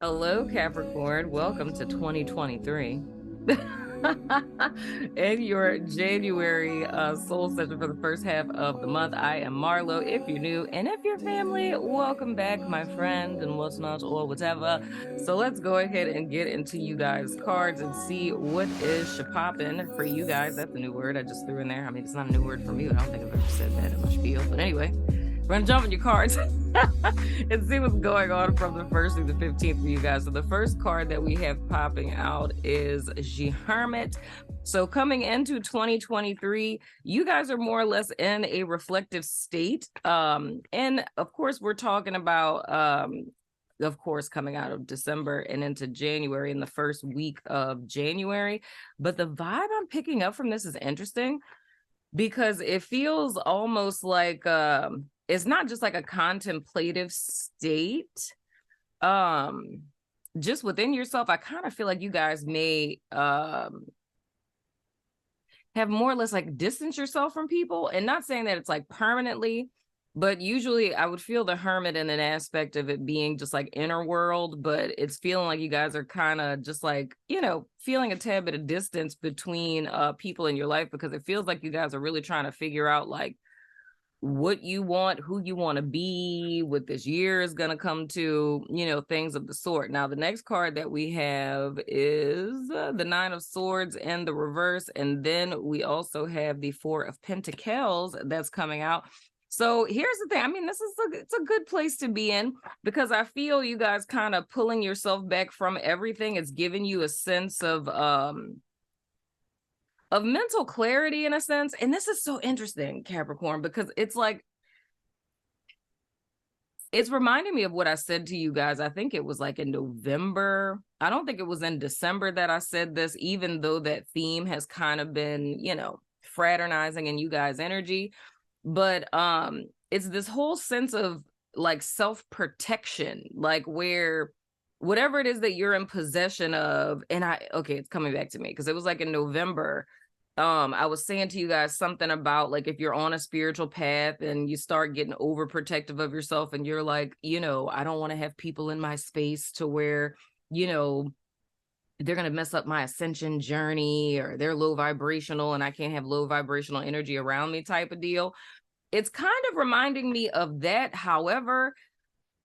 Hello, Capricorn. Welcome to 2023. And your January soul session for the first half of the month. I am Marlo. If you're new and if you're family, welcome back, my friend, and what's not or whatever. So let's go ahead and get into you guys' cards and see what is shapoppin' for you guys. That's a new word I just threw in there. I mean, it's not a new word for me, but I don't think I've ever said that in my spiel. But anyway, we're gonna jump in your cards and see what's going on from the 1st through the 15th for you guys. So the first card that we have popping out is the Hermit. So coming into 2023, you guys are more or less in a reflective state. And of course, we're talking about of course, coming out of December and into January in the first week of January. But the vibe I'm picking up from this is interesting because it feels almost like it's not just like a contemplative state. Just within yourself, I kind of feel like you guys may have more or less like distance yourself from people, and not saying that it's like permanently, but usually I would feel the Hermit in an aspect of it being just like inner world, but it's feeling like you guys are kind of just like, feeling a tad bit of distance between people in your life, because it feels like you guys are really trying to figure out like what you want, who you want to be, what this year is going to come to, things of the sort. Now, the next card that we have is the Nine of Swords in the reverse. And then we also have the Four of Pentacles that's coming out. So here's the thing. I mean, it's a good place to be in, because I feel you guys kind of pulling yourself back from everything. It's giving you a sense of mental clarity in a sense. And this is so interesting, Capricorn, because it's like, it's reminding me of what I said to you guys. I think it was like in November. I don't think it was in December that I said this, even though that theme has kind of been, fraternizing in you guys' energy. But it's this whole sense of like self-protection, like where whatever it is that you're in possession of, and it's coming back to me because it was like in November. I was saying to you guys something about like if you're on a spiritual path and you start getting overprotective of yourself and you're like, I don't want to have people in my space to where, they're going to mess up my ascension journey, or they're low vibrational and I can't have low vibrational energy around me type of deal. It's kind of reminding me of that. However,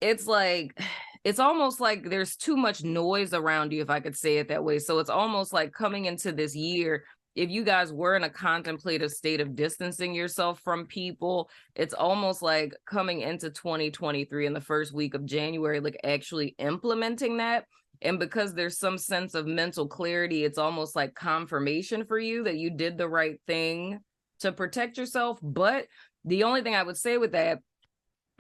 it's like, it's almost like there's too much noise around you, if I could say it that way. So it's almost like coming into this year, if you guys were in a contemplative state of distancing yourself from people, it's almost like coming into 2023 in the first week of January, like actually implementing that. And because there's some sense of mental clarity, it's almost like confirmation for you that you did the right thing to protect yourself. But the only thing I would say with that,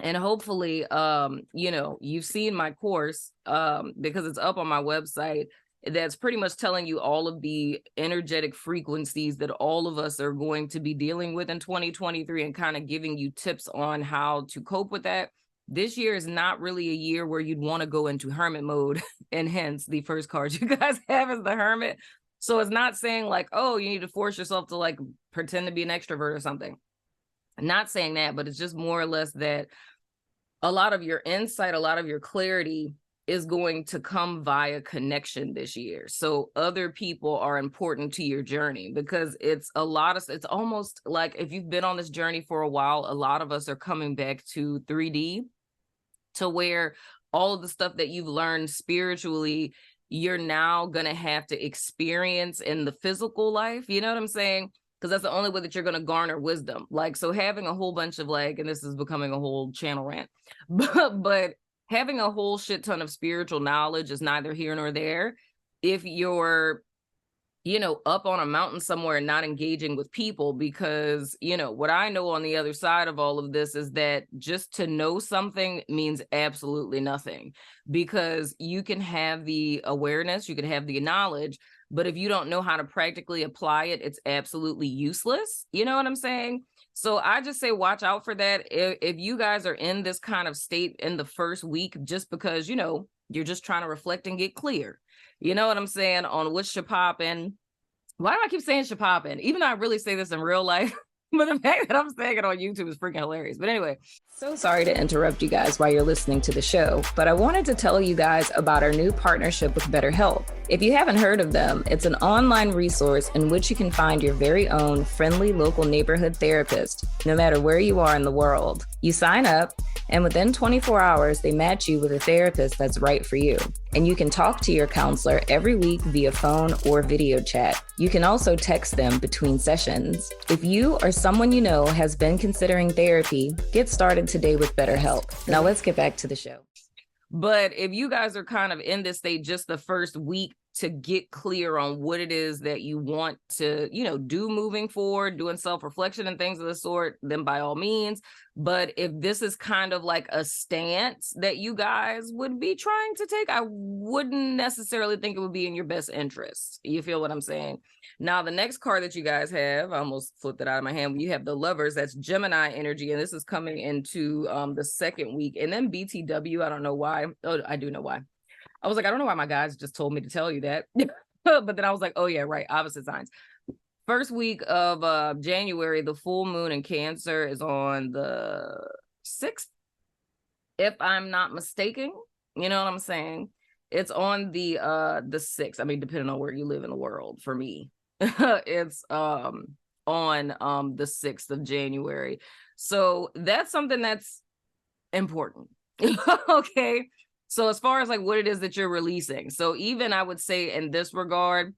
and hopefully, you've seen my course because it's up on my website, that's pretty much telling you all of the energetic frequencies that all of us are going to be dealing with in 2023 and kind of giving you tips on how to cope with that. This year is not really a year where you'd want to go into hermit mode, and hence the first card you guys have is the Hermit. So it's not saying like, oh, you need to force yourself to like pretend to be an extrovert or something. I'm not saying that, but it's just more or less that a lot of your insight, a lot of your clarity is going to come via connection this year. So other people are important to your journey, because it's almost like if you've been on this journey for a while, a lot of us are coming back to 3D, to where all of the stuff that you've learned spiritually, you're now going to have to experience in the physical life. You know what I'm saying? Because that's the only way that you're going to garner wisdom. Like, so having a whole bunch of like, and this is becoming a whole channel rant, but having a whole shit ton of spiritual knowledge is neither here nor there if you're, up on a mountain somewhere and not engaging with people. Because, what I know on the other side of all of this is that just to know something means absolutely nothing, because you can have the awareness, you can have the knowledge, but if you don't know how to practically apply it, it's absolutely useless. You know what I'm saying? So I just say, watch out for that. If you guys are in this kind of state in the first week, just because, you're just trying to reflect and get clear, you know what I'm saying, on what's shapoppin'. Why do I keep saying shapoppin'? Even though I really say this in real life, But the fact that I'm saying it on YouTube is freaking hilarious. But anyway, so sorry to interrupt you guys while you're listening to the show, but I wanted to tell you guys about our new partnership with BetterHelp. If you haven't heard of them, it's an online resource in which you can find your very own friendly local neighborhood therapist, no matter where you are in the world. You sign up, and within 24 hours, they match you with a therapist that's right for you. And you can talk to your counselor every week via phone or video chat. You can also text them between sessions. If you or someone you know has been considering therapy, get started today with BetterHelp. Now let's get back to the show. But if you guys are kind of in this state just the first week to get clear on what it is that you want to, do moving forward, doing self-reflection and things of the sort, then by all means. But if this is kind of like a stance that you guys would be trying to take, I wouldn't necessarily think it would be in your best interest. You feel what I'm saying? Now, the next card that you guys have, I almost flipped it out of my hand. You have the Lovers, that's Gemini energy, and this is coming into the second week. And then BTW, I don't know why. Oh, I do know why. I was like, I don't know why my guys just told me to tell you that. But then I was like, oh yeah, right, opposite signs. First week of January, the full moon in Cancer is on the 6th, if I'm not mistaken. You know what I'm saying? It's on the 6th. I mean, depending on where you live in the world, for me. It's on the 6th of January. So that's something that's important. Okay. So as far as like what it is that you're releasing. So even I would say in this regard,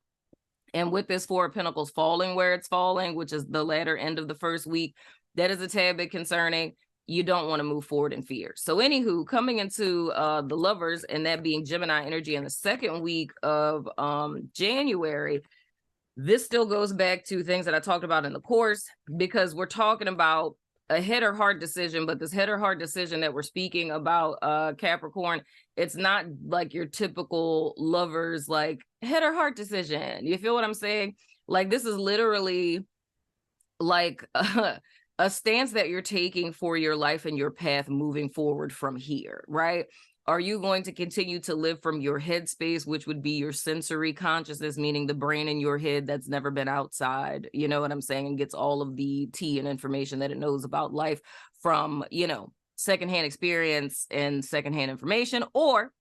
and with this Four of Pentacles falling where it's falling, which is the latter end of the first week, that is a tad bit concerning. You don't want to move forward in fear. So anywho, coming into the Lovers, and that being Gemini energy in the second week of January, this still goes back to things that I talked about in the course, because we're talking about a head or heart decision, but this head or heart decision that we're speaking about, Capricorn, it's not like your typical Lovers, like head or heart decision. You feel what I'm saying? Like this is literally like a stance that you're taking for your life and your path moving forward from here, right? Are you going to continue to live from your headspace, which would be your sensory consciousness, meaning the brain in your head that's never been outside, you know what I'm saying, and gets all of the tea and information that it knows about life from, secondhand experience and secondhand information? Or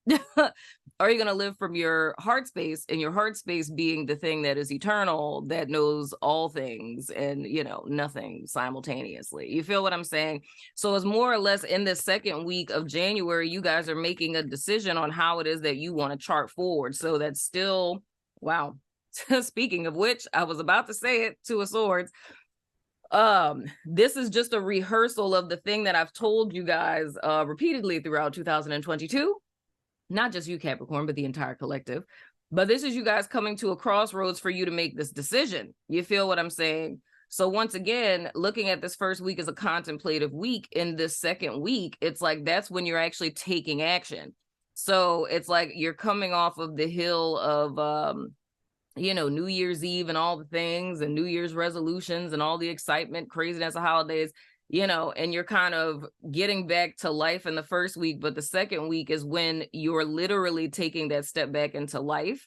are you going to live from your heart space, and your heart space being the thing that is eternal, that knows all things and, nothing simultaneously? You feel what I'm saying? So it's more or less in the second week of January, you guys are making a decision on how it is that you want to chart forward. So that's still, wow. Speaking of which, I was about to say it, Two of Swords. This is just a rehearsal of the thing that I've told you guys repeatedly throughout 2022. Not just you, Capricorn, but the entire collective. But this is you guys coming to a crossroads for you to make this decision. You feel what I'm saying? So once again, looking at this first week as a contemplative week, in this second week, it's like that's when you're actually taking action. So it's like you're coming off of the hill of New Year's Eve and all the things, and New Year's resolutions and all the excitement, craziness of holidays, and you're kind of getting back to life in the first week. But the second week is when you're literally taking that step back into life.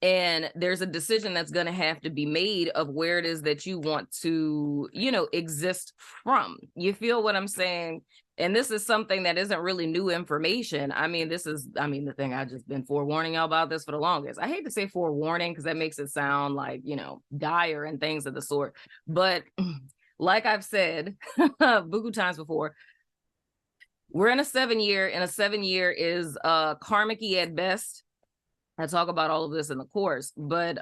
And there's a decision that's going to have to be made of where it is that you want to, exist from. You feel what I'm saying? And this is something that isn't really new information. The thing I've just been forewarning y'all about this for the longest. I hate to say forewarning because that makes it sound like, dire and things of the sort. But like I've said buku times before, we're in a 7-year, and a 7-year is karmic-y at best. I talk about all of this in the course, but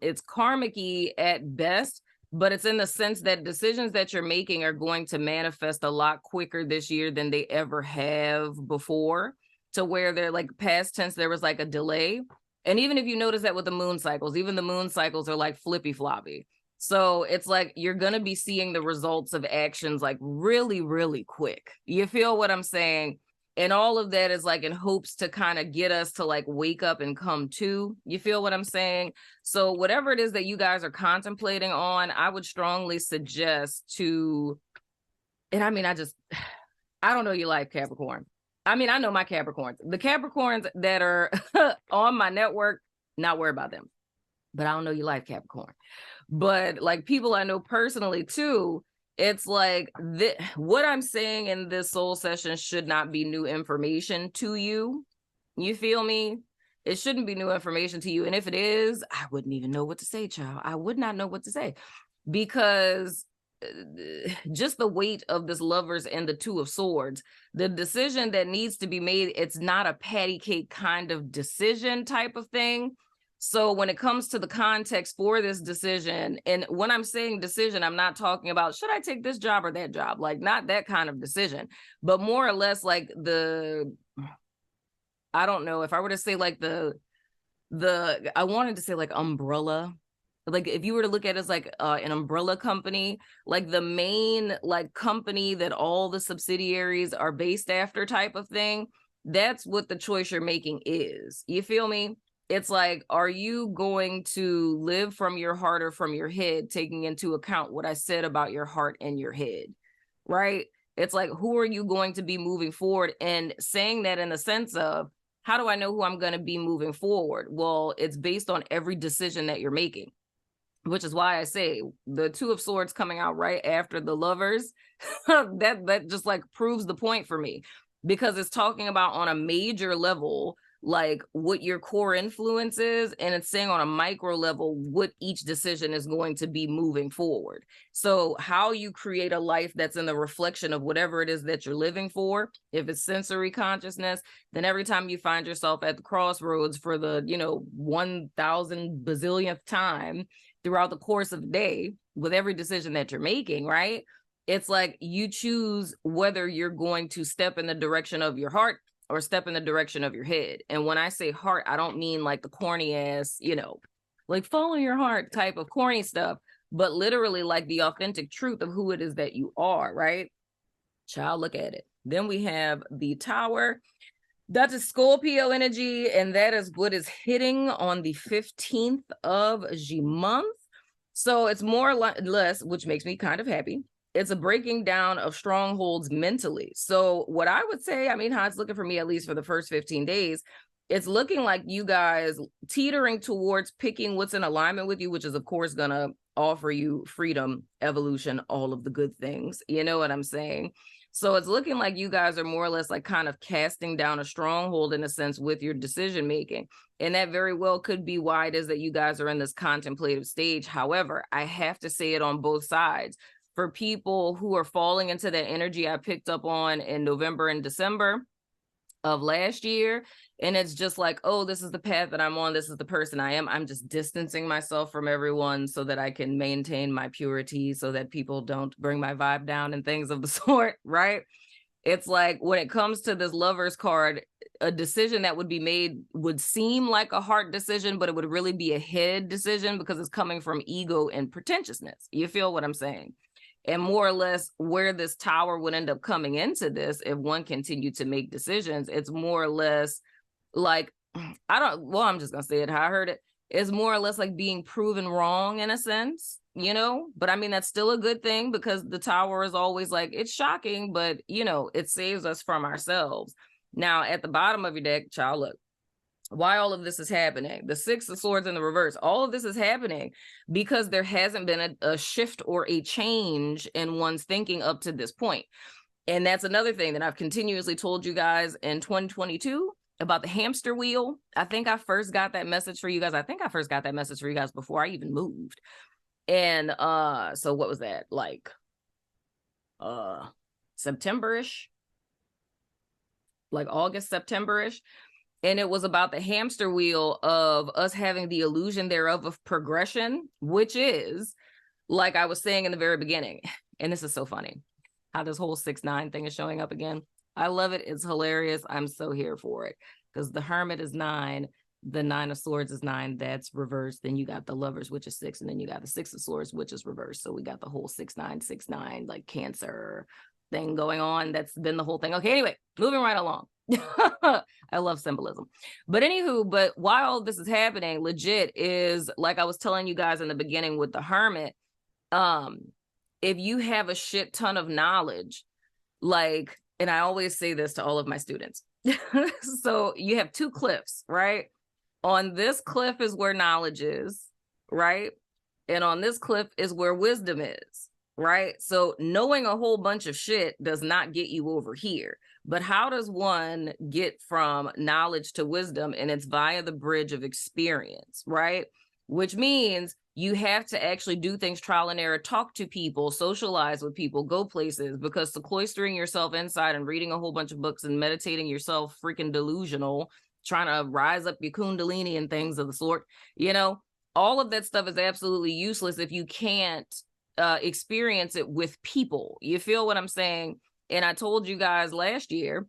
it's karmic-y at best. But it's in the sense that decisions that you're making are going to manifest a lot quicker this year than they ever have before, to where they're like past tense, there was like a delay. And even if you notice that with the moon cycles, even the moon cycles are like flippy floppy. So it's like you're going to be seeing the results of actions like really, really quick. You feel what I'm saying? And all of that is like in hopes to kind of get us to like wake up and come to. You feel what I'm saying? So whatever it is that you guys are contemplating on, I would strongly suggest to, and I don't know your life, Capricorn. I know my Capricorns. The Capricorns that are on my network, not worry about them. But I don't know your life, Capricorn. But like people I know personally too, It's like what I'm saying in this soul session should not be new information to you. You feel me? It shouldn't be new information to you. And if it is, I wouldn't even know what to say, child. I would not know what to say, because just the weight of this Lovers and the Two of Swords, the decision that needs to be made, it's not a patty cake kind of decision type of thing. So when it comes to the context for this decision, and when I'm saying decision, I'm not talking about, should I take this job or that job? Like, not that kind of decision, but more or less like I don't know, if I were to say like I wanted to say like umbrella. Like if you were to look at it as like an umbrella company, like the main like company that all the subsidiaries are based after type of thing, that's what the choice you're making is. You feel me? It's like, are you going to live from your heart or from your head, taking into account what I said about your heart and your head, right? It's like, who are you going to be moving forward? And saying that in the sense of, how do I know who I'm going to be moving forward? Well, it's based on every decision that you're making, which is why I say the Two of Swords coming out right after the Lovers, that just like proves the point for me, because it's talking about on a major level, like what your core influence is, and it's saying on a micro level what each decision is going to be moving forward. So how you create a life that's in the reflection of whatever it is that you're living for. If it's sensory consciousness, then every time you find yourself at the crossroads for the 1,000 bazillionth time throughout the course of the day, with every decision that you're making, right, it's like you choose whether you're going to step in the direction of your heart or step in the direction of your head. And when I say heart, I don't mean like the corny ass, like follow your heart type of corny stuff, but literally like the authentic truth of who it is that you are, right? Child, look at it. Then we have the Tower. That's a Scorpio energy, and that is what is hitting on the 15th of the month. So it's more or less, which makes me kind of happy, it's a breaking down of strongholds mentally. So what I would say, I mean, how it's looking for me, at least for the first 15 days, it's looking like you guys teetering towards picking what's in alignment with you, which is, of course, going to offer you freedom, evolution, all of the good things. You know what I'm saying? So it's looking like you guys are more or less like kind of casting down a stronghold in a sense with your decision making. And that very well could be why it is that you guys are in this contemplative stage. However, I have to say it on both sides. For people who are falling into that energy I picked up on in November and December of last year, and it's just like, oh, this is the path that I'm on, this is the person I am, I'm just distancing myself from everyone so that I can maintain my purity, so that people don't bring my vibe down and things of the sort, right? It's like when it comes to this Lovers card, a decision that would be made would seem like a heart decision, but it would really be a head decision because it's coming from ego and pretentiousness. You feel what I'm saying? And more or less where this Tower would end up coming into this, if one continued to make decisions, it's more or less like, I'm just going to say it how I heard it. It's more or less like being proven wrong in a sense, but I mean, that's still a good thing, because the Tower is always like, it's shocking, but it saves us from ourselves. Now at the bottom of your deck, child, look, why all of this is happening. The Six of Swords in the reverse. All of this is happening because there hasn't been a shift or a change in one's thinking up to this point. And that's another thing that I've continuously told you guys in 2022 about the hamster wheel. I think I first got that message for you guys. Before I even moved. And so what was that? Like September-ish? Like August, September-ish. And it was about the hamster wheel of us having the illusion thereof of progression, which is, like I was saying in the very beginning, and this is so funny, how this whole 6-9 thing is showing up again. I love it. It's hilarious. I'm so here for it, because the Hermit is 9, the 9 of Swords is 9, that's reversed. Then you got the Lovers, which is 6, and then you got the 6 of Swords, which is reversed. So we got the whole 6-9, 6-9, like Cancer thing going on. That's been the whole thing. Okay, anyway, moving right along. I love symbolism. But while this is happening, legit is, like I was telling you guys in the beginning with the Hermit, if you have a shit ton of knowledge, like, and I always say this to all of my students, so you have 2 cliffs, right? On this cliff is where knowledge is, right? And on this cliff is where wisdom is, right? So knowing a whole bunch of shit does not get you over here. But how does one get from knowledge to wisdom? And it's via the bridge of experience, right? Which means you have to actually do things trial and error, talk to people, socialize with people, go places, because cloistering yourself inside and reading a whole bunch of books and meditating yourself freaking delusional, trying to rise up your kundalini and things of the sort, you know, all of that stuff is absolutely useless if you can't experience it with people. You feel what I'm saying? And I told you guys last year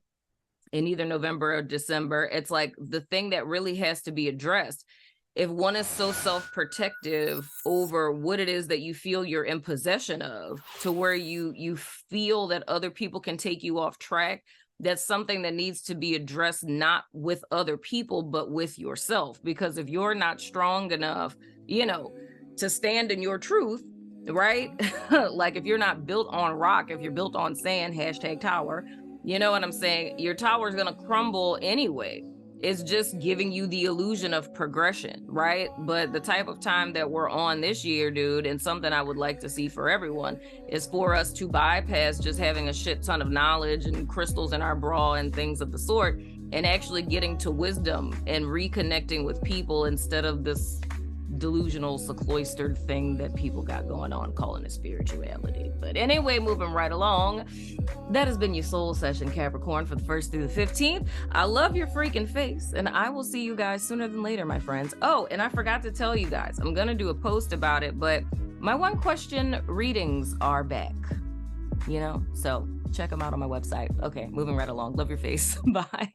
in either November or December, it's like the thing that really has to be addressed. If one is so self-protective over what it is that you feel you're in possession of, to where you feel that other people can take you off track, that's something that needs to be addressed, not with other people, but with yourself. Because if you're not strong enough, you know, to stand in your truth, right? Like if you're not built on rock, if you're built on sand, hashtag tower, you know what I'm saying? Your tower is going to crumble anyway. It's just giving you the illusion of progression, right? But the type of time that we're on this year, dude, and something I would like to see for everyone, is for us to bypass just having a shit ton of knowledge and crystals in our bra and things of the sort, and actually getting to wisdom and reconnecting with people instead of this delusional, cloistered thing that people got going on calling it spirituality. But anyway, moving right along, that has been your soul session, Capricorn, for the 1st through the 15th. I love your freaking face, and I will see you guys sooner than later, my friends. Oh, and I forgot to tell you guys, I'm gonna do a post about it, but my one question readings are back, you know, so check them out on my website. Okay, moving right along. Love your face. Bye.